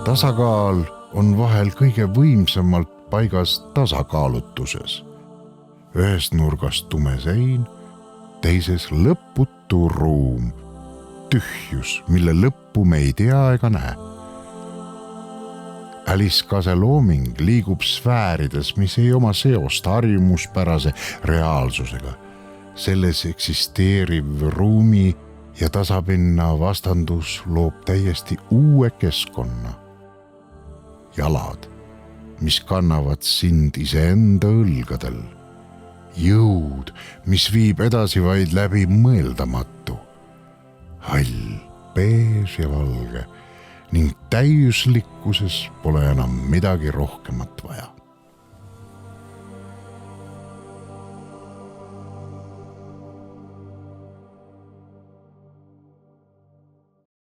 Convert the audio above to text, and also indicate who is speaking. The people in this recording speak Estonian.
Speaker 1: Tasakaal on vahel kõige võimsamalt paigas tasakaalutuses. Ühes nurgas tume sein, teises lõputu ruum, tühjus, mille lõppu me ei tea ega näe. Alice Kase looming liigub sfäärides, mis ei oma seost harjumuspärase reaalsusega. Selles eksisteeriv ruumi ja tasapinna vastandus loob täiesti uue keskkonna. Jalad, mis kannavad sind iseenda õlgadel. Jõud, mis viib edasi vaid läbi mõeldamatu. Hall, beež ja valge ning täiuslikkuses pole enam midagi rohkemat vaja.